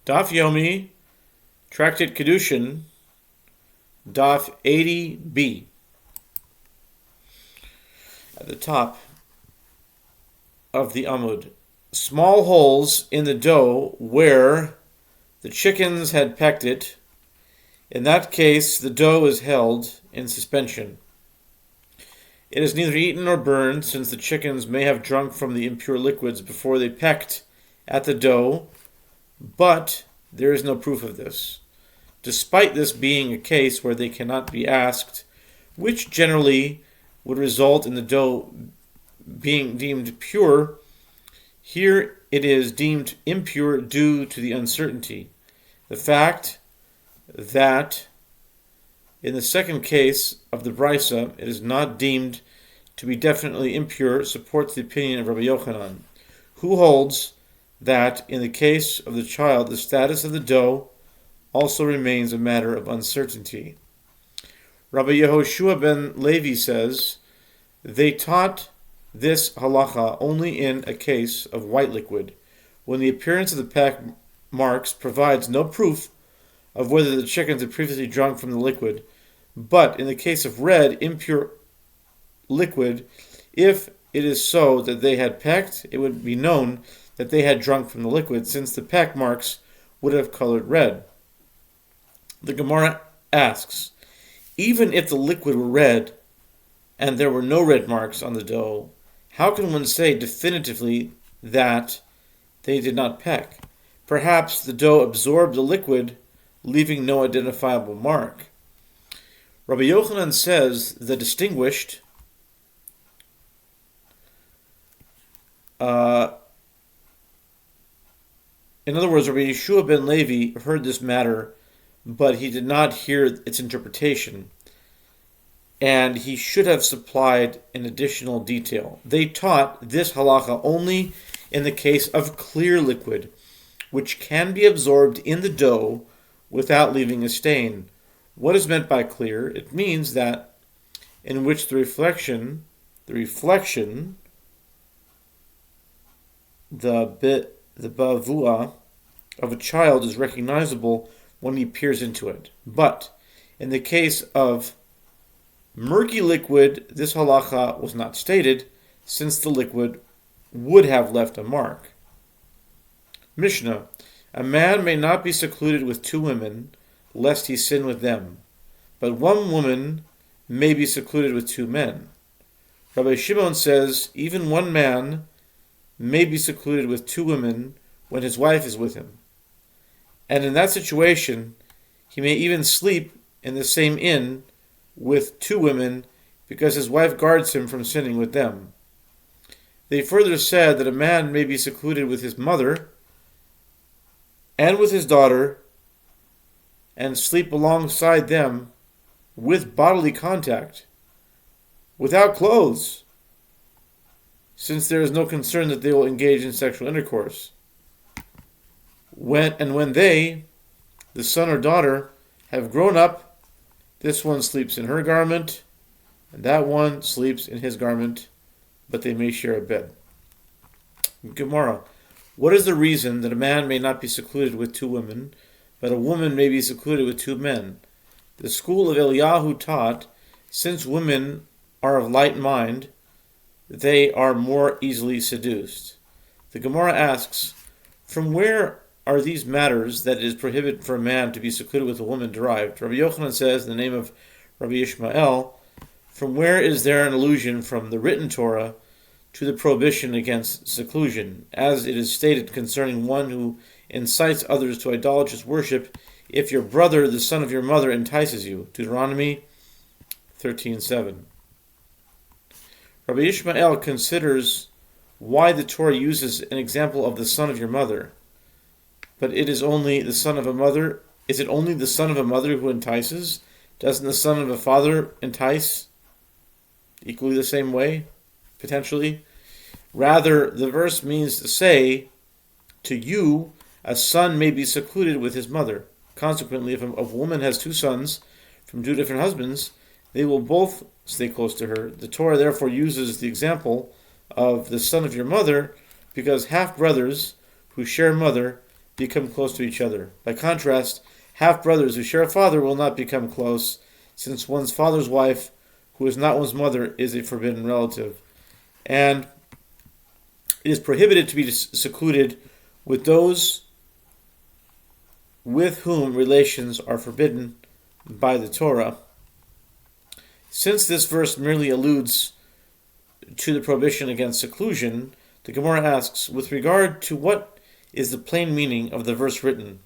Daf Yomi, Tractate Kiddushin, Daf 80b. At the top of the Amud, small holes in the dough where the chickens had pecked it. In that case, the dough is held in suspension. It is neither eaten nor burned, since the chickens may have drunk from the impure liquids before they pecked at the dough, but there is no proof of this. Despite this being a case where they cannot be asked, which generally would result in the dough being deemed pure, here it is deemed impure due to the uncertainty. The fact that in the second case of the Brisa, it is not deemed to be definitely impure supports the opinion of Rabbi Yochanan, who holds that in the case of the child, the status of the dough also remains a matter of uncertainty. Rabbi Yehoshua ben Levi says, they taught this halacha only in a case of white liquid, when the appearance of the peck marks provides no proof of whether the chickens had previously drunk from the liquid, but in the case of red, impure liquid, if it is so that they had pecked, it would be known that they had drunk from the liquid, since the peck marks would have colored red. The Gemara asks, even if the liquid were red and there were no red marks on the dough, how can one say definitively that they did not peck? Perhaps the dough absorbed the liquid, leaving no identifiable mark. Rabbi Yochanan says the distinguished in other words, Rabbi Yehoshua ben Levi heard this matter, but he did not hear its interpretation, and he should have supplied an additional detail. They taught this halacha only in the case of clear liquid, which can be absorbed in the dough without leaving a stain. What is meant by clear? It means that in which the reflection, the bavua of a child is recognizable when he peers into it. But in the case of murky liquid, this halacha was not stated, since the liquid would have left a mark. Mishnah: a man may not be secluded with two women, lest he sin with them, but one woman may be secluded with two men. Rabbi Shimon says, even one man may be secluded with two women when his wife is with him. And in that situation, he may even sleep in the same inn with two women because his wife guards him from sinning with them. They further said that a man may be secluded with his mother and with his daughter and sleep alongside them with bodily contact, without clothes, since there is no concern that they will engage in sexual intercourse. When they, the son or daughter, have grown up, this one sleeps in her garment, and that one sleeps in his garment, but they may share a bed. Gemara: what is the reason that a man may not be secluded with two women, but a woman may be secluded with two men? The school of Eliyahu taught, since women are of light mind, they are more easily seduced. The Gemara asks, from where are these matters that it is prohibited for a man to be secluded with a woman derived? Rabbi Yochanan says, in the name of Rabbi Ishmael, from where is there an allusion from the written Torah to the prohibition against seclusion, as it is stated concerning one who incites others to idolatrous worship, if your brother, the son of your mother, entices you? Deuteronomy 13:7. Rabbi Ishmael considers why the Torah uses an example of the son of your mother, but it is only the son of a mother. Is it only the son of a mother who entices? Doesn't the son of a father entice equally the same way, potentially? Rather, the verse means to say, to you, a son may be secluded with his mother. Consequently, if a woman has two sons from two different husbands, they will both stay close to her. The Torah therefore uses the example of the son of your mother, because half-brothers who share mother become close to each other. By contrast, half-brothers who share a father will not become close, since one's father's wife, who is not one's mother, is a forbidden relative. And it is prohibited to be secluded with those with whom relations are forbidden by the Torah. Since this verse merely alludes to the prohibition against seclusion, the Gemara asks, with regard to what is the plain meaning of the verse written?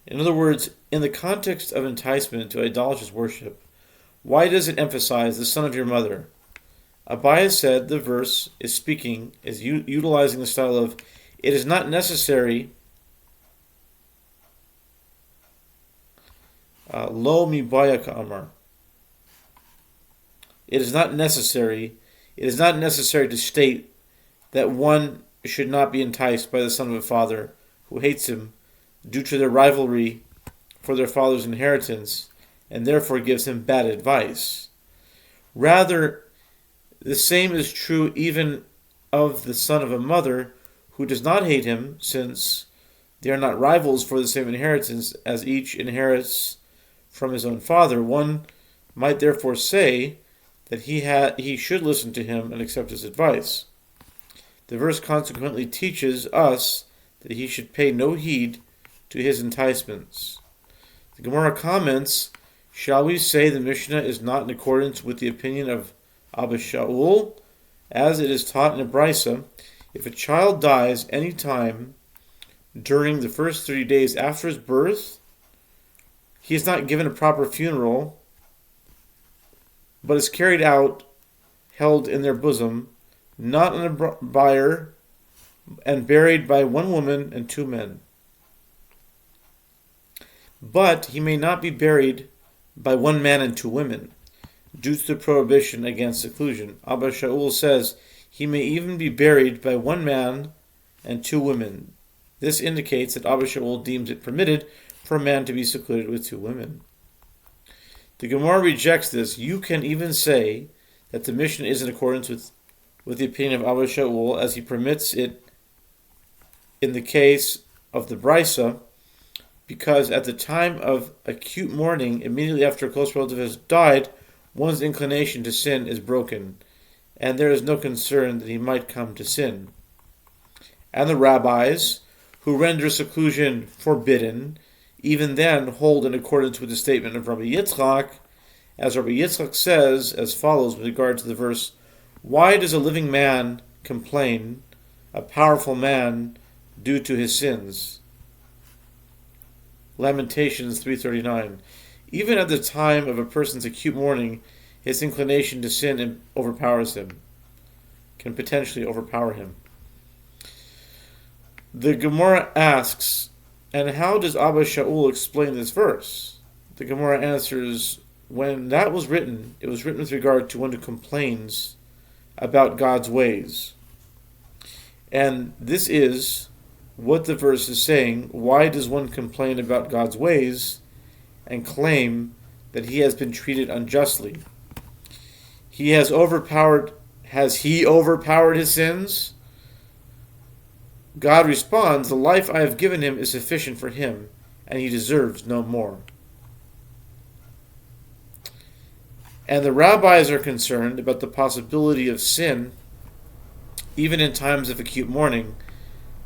In other words, in the context of enticement to idolatrous worship, why does it emphasize the son of your mother? Abaye said the verse is utilizing the style of, it is not necessary, lo mi baya ka'amar. It is not necessary to state that one should not be enticed by the son of a father who hates him due to their rivalry for their father's inheritance and therefore gives him bad advice. Rather, the same is true even of the son of a mother who does not hate him, since they are not rivals for the same inheritance, as each inherits from his own father. One might therefore say that he should listen to him and accept his advice. The verse consequently teaches us that he should pay no heed to his enticements. The Gemara comments, shall we say the Mishnah is not in accordance with the opinion of Abba Shaul, as it is taught in a Brisa, if a child dies any time during the first 30 days after his birth, he is not given a proper funeral, but is carried out, held in their bosom, not in a bier, and buried by one woman and two men. But he may not be buried by one man and two women, due to the prohibition against seclusion. Abba Shaul says he may even be buried by one man and two women. This indicates that Abba Shaul deems it permitted for a man to be secluded with two women. The Gemara rejects this. You can even say that the Mishnah is in accordance with the opinion of Abba Shaul, as he permits it in the case of the Brisa, because at the time of acute mourning, immediately after a close relative has died, one's inclination to sin is broken, and there is no concern that he might come to sin. And the rabbis, who render seclusion forbidden, even then hold in accordance with the statement of Rabbi Yitzchak, as Rabbi Yitzchak says as follows with regard to the verse, why does a living man complain, a powerful man, due to his sins? Lamentations 3:39. Even at the time of a person's acute mourning, his inclination to sin overpowers him, can potentially overpower him. The Gemara asks, and how does Abba Shaul explain this verse? The Gemara answers, when that was written, it was written with regard to one who complains about God's ways. And this is what the verse is saying. Why does one complain about God's ways and claim that he has been treated unjustly? Has he overpowered his sins? God responds, the life I have given him is sufficient for him, and he deserves no more. And the rabbis are concerned about the possibility of sin, even in times of acute mourning,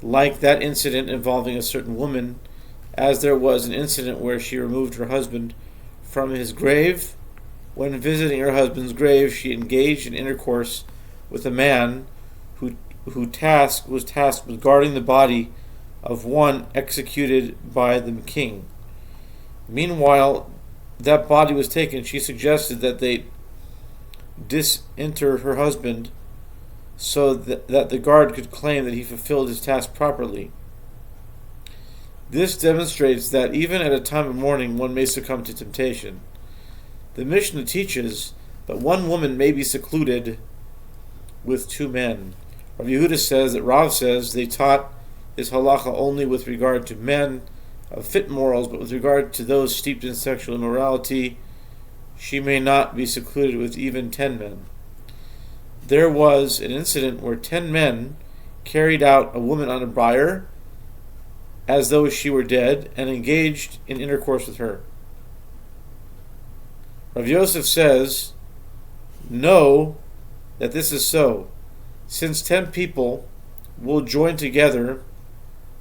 like that incident involving a certain woman, as there was an incident where she removed her husband from his grave. When visiting her husband's grave, she engaged in intercourse with a man who was tasked with guarding the body of one executed by the king. Meanwhile, that body was taken. She suggested that they disinter her husband so that the guard could claim that he fulfilled his task properly. This demonstrates that even at a time of mourning, one may succumb to temptation. The Mishnah teaches that one woman may be secluded with two men. Rav Yehuda says that Rav says they taught this halacha only with regard to men of fit morals, but with regard to those steeped in sexual immorality, she may not be secluded with even 10 men. There was an incident where 10 men carried out a woman on a bier as though she were dead, and engaged in intercourse with her. Rav Yosef says, know that this is so, since 10 people will join together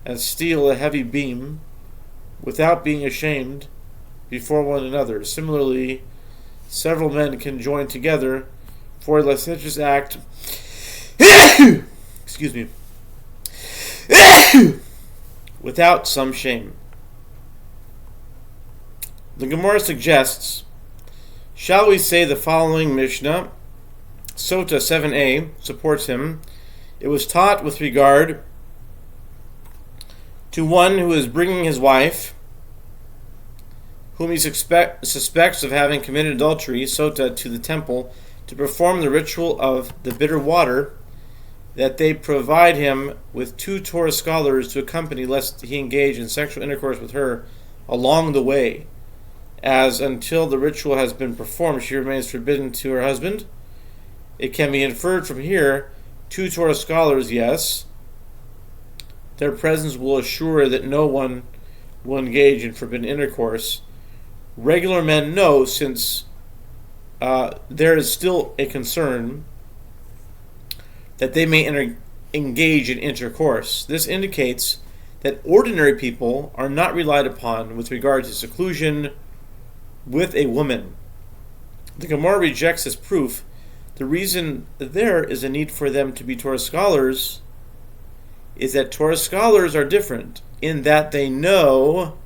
and steal a heavy beam without being ashamed before one another. Similarly, several men can join together for a licentious act excuse me without some shame. The Gemara suggests, shall we say the following Mishnah, Sota 7a, supports him. It was taught with regard to one who is bringing his wife, whom he suspects of having committed adultery, Sota, to the temple, to perform the ritual of the bitter water, that they provide him with 2 Torah scholars to accompany, lest he engage in sexual intercourse with her along the way, as until the ritual has been performed, she remains forbidden to her husband. It can be inferred from here, 2 Torah scholars, yes, their presence will assure that no one will engage in forbidden intercourse. Regular men know, since there is still a concern that they may engage in intercourse. This indicates that ordinary people are not relied upon with regard to seclusion with a woman. The Gemara rejects this proof. The reason there is a need for them to be Torah scholars is that Torah scholars are different in that they know